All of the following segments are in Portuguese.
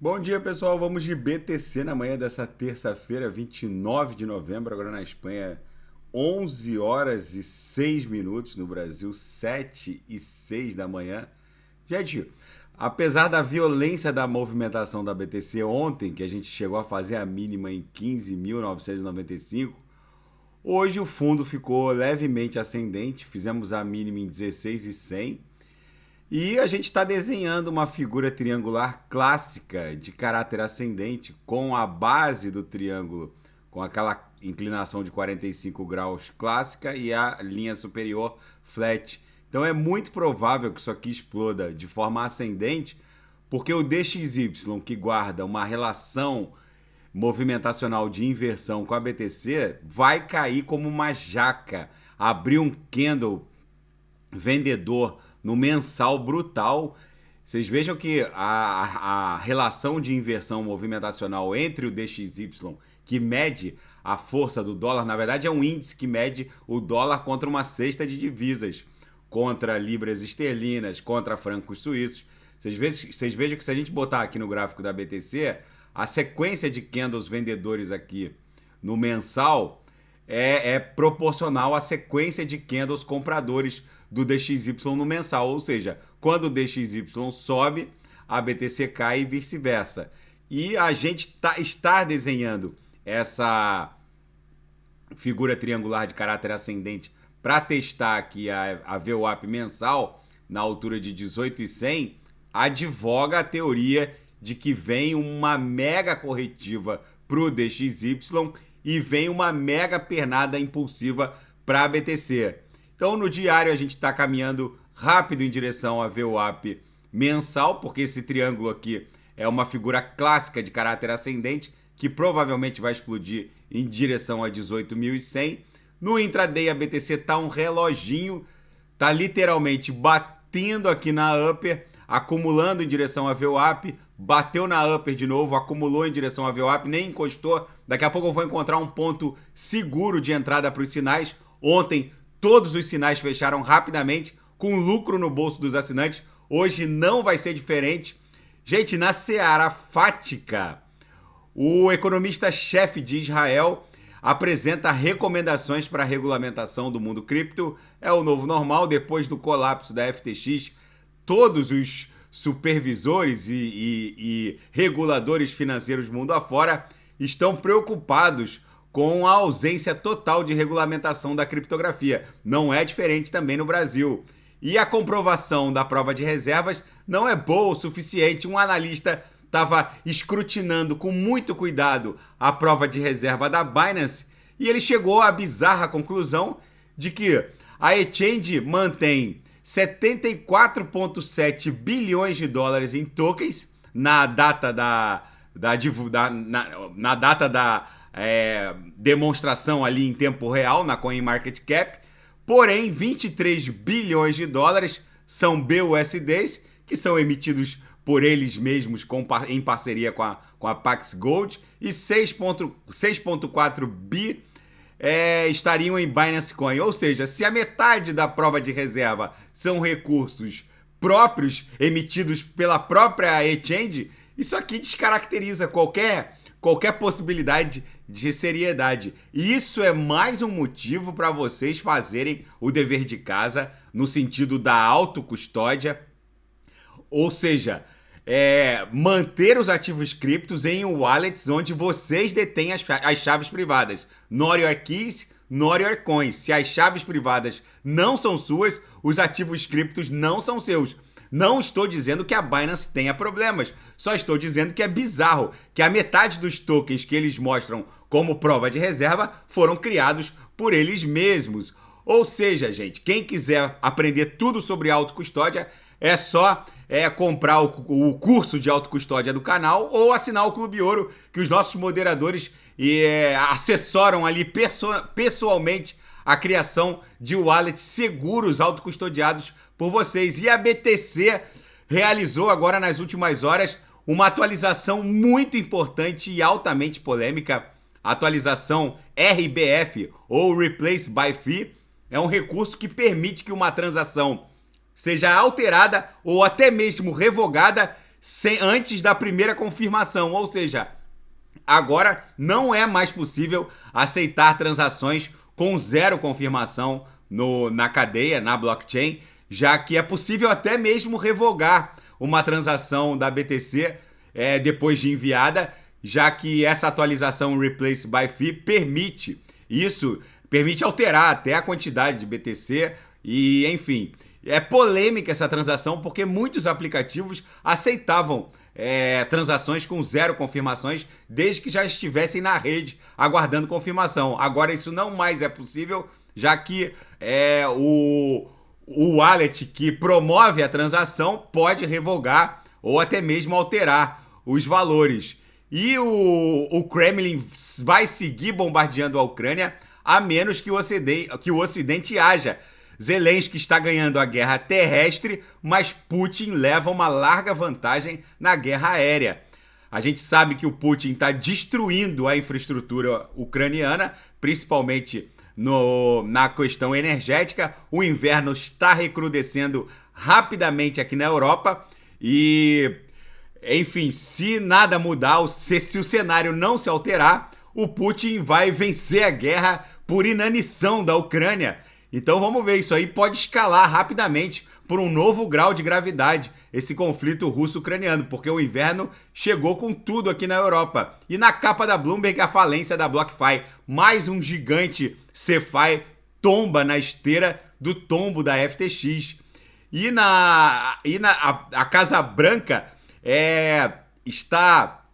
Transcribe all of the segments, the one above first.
Bom dia, pessoal. Vamos de BTC na manhã dessa terça-feira, 29 de novembro, agora na Espanha, 11 horas e 6 minutos, no Brasil, 7 e 6 da manhã. Gente, apesar da violência da movimentação da BTC ontem, que a gente chegou a fazer a mínima em 15.995, hoje o fundo ficou levemente ascendente, fizemos a mínima em 16.100. E a gente está desenhando uma figura triangular clássica de caráter ascendente com a base do triângulo com aquela inclinação de 45 graus clássica e a linha superior flat. Então é muito provável que isso aqui exploda de forma ascendente, porque o DXY, que guarda uma relação movimentacional de inversão com a BTC, vai cair como uma jaca, abrir um candle vendedor no mensal brutal. Vocês vejam que a relação de inversão movimentacional entre o DXY, que mede a força do dólar, na verdade é um índice que mede o dólar contra uma cesta de divisas, contra libras esterlinas, contra francos suíços. Vocês vejam que se a gente botar aqui no gráfico da BTC, a sequência de candles vendedores aqui no mensal é proporcional à sequência de candles compradores do DXY no mensal, ou seja, quando o DXY sobe, a BTC cai e vice-versa. E a gente está desenhando essa figura triangular de caráter ascendente para testar aqui a VWAP mensal na altura de 18.100, advoga a teoria de que vem uma mega corretiva para o DXY e vem uma mega pernada impulsiva para a BTC. Então, no diário, a gente está caminhando rápido em direção à VWAP mensal, porque esse triângulo aqui é uma figura clássica de caráter ascendente, que provavelmente vai explodir em direção a 18.100. No intraday, a BTC está um reloginho, está literalmente batendo aqui na upper, acumulando em direção à VWAP, bateu na upper de novo, acumulou em direção à VWAP, nem encostou. Daqui a pouco eu vou encontrar um ponto seguro de entrada para os sinais. Ontem, todos os sinais fecharam rapidamente, com lucro no bolso dos assinantes. Hoje não vai ser diferente. Gente, na seara fática, o economista-chefe de Israel apresenta recomendações para a regulamentação do mundo cripto. É o novo normal. Depois do colapso da FTX, todos os supervisores e reguladores financeiros mundo afora estão preocupados com a ausência total de regulamentação da criptografia. Não é diferente também no Brasil. E a comprovação da prova de reservas não é boa o suficiente. Um analista estava escrutinando com muito cuidado a prova de reserva da Binance e ele chegou à bizarra conclusão de que a exchange mantém 74,7 bilhões de dólares em tokens na data da demonstração ali em tempo real na CoinMarketCap, porém 23 bilhões de dólares são BUSDs, que são emitidos por eles mesmos em parceria com a Pax Gold, e 6,4 bi estariam em Binance Coin. Ou seja, se a metade da prova de reserva são recursos próprios emitidos pela própria exchange, isso aqui descaracteriza qualquer possibilidade de seriedade. E isso é mais um motivo para vocês fazerem o dever de casa no sentido da autocustódia, ou seja, manter os ativos criptos em wallets onde vocês detêm as chaves privadas. Not your keys, not your coins. Se as chaves privadas não são suas, os ativos criptos não são seus. Não estou dizendo que a Binance tenha problemas, só estou dizendo que é bizarro que a metade dos tokens que eles mostram como prova de reserva foram criados por eles mesmos. Ou seja, gente, quem quiser aprender tudo sobre autocustódia é só comprar o curso de autocustódia do canal ou assinar o Clube Ouro, que os nossos moderadores assessoram ali pessoalmente a criação de wallets seguros autocustodiados por vocês. E a BTC realizou agora nas últimas horas uma atualização muito importante e altamente polêmica. A atualização RBF, ou Replace by Fee, é um recurso que permite que uma transação seja alterada ou até mesmo revogada antes da primeira confirmação, ou seja, agora não é mais possível aceitar transações com zero confirmação na cadeia, na blockchain, já que é possível até mesmo revogar uma transação da BTC depois de enviada, já que essa atualização Replace by Fee permite alterar até a quantidade de BTC e, enfim, é polêmica essa transação porque muitos aplicativos aceitavam transações com zero confirmações desde que já estivessem na rede aguardando confirmação. Agora isso não mais é possível, já que o wallet que promove a transação pode revogar ou até mesmo alterar os valores. E o Kremlin vai seguir bombardeando a Ucrânia a menos que o Ocidente haja. Zelensky está ganhando a guerra terrestre, mas Putin leva uma larga vantagem na guerra aérea. A gente sabe que o Putin está destruindo a infraestrutura ucraniana, principalmente na questão energética. O inverno está recrudescendo rapidamente aqui na Europa e, enfim, se nada mudar, se o cenário não se alterar, o Putin vai vencer a guerra por inanição da Ucrânia. Então vamos ver, isso aí pode escalar rapidamente por um novo grau de gravidade, esse conflito russo-ucraniano, porque o inverno chegou com tudo aqui na Europa. E na capa da Bloomberg, a falência da BlockFi. Mais um gigante CeFi tomba na esteira do tombo da FTX. A Casa Branca está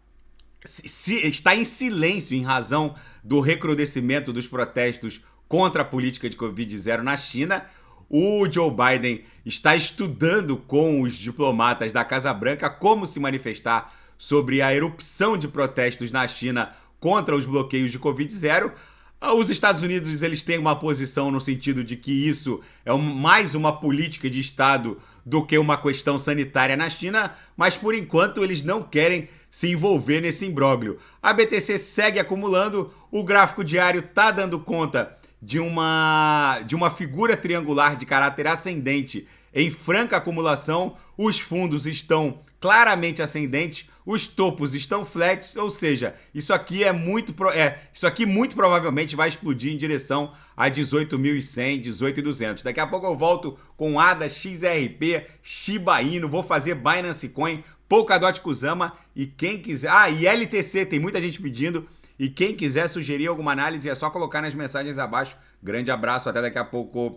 em silêncio em razão do recrudescimento dos protestos contra a política de Covid-0 na China. O Joe Biden está estudando com os diplomatas da Casa Branca como se manifestar sobre a erupção de protestos na China contra os bloqueios de Covid-0. Os Estados Unidos eles têm uma posição no sentido de que isso é mais uma política de Estado do que uma questão sanitária na China, mas por enquanto eles não querem se envolver nesse imbróglio. A BTC segue acumulando, o gráfico diário está dando conta de uma figura triangular de caráter ascendente em franca acumulação, os fundos estão claramente ascendentes, os topos estão flats, ou seja, isso aqui muito provavelmente vai explodir em direção a 18.100, 18.200. Daqui a pouco eu volto com ADA, XRP, Shiba Inu, vou fazer Binance Coin, Polkadot Kusama e quem quiser... e LTC, tem muita gente pedindo. E quem quiser sugerir alguma análise é só colocar nas mensagens abaixo. Grande abraço, até daqui a pouco.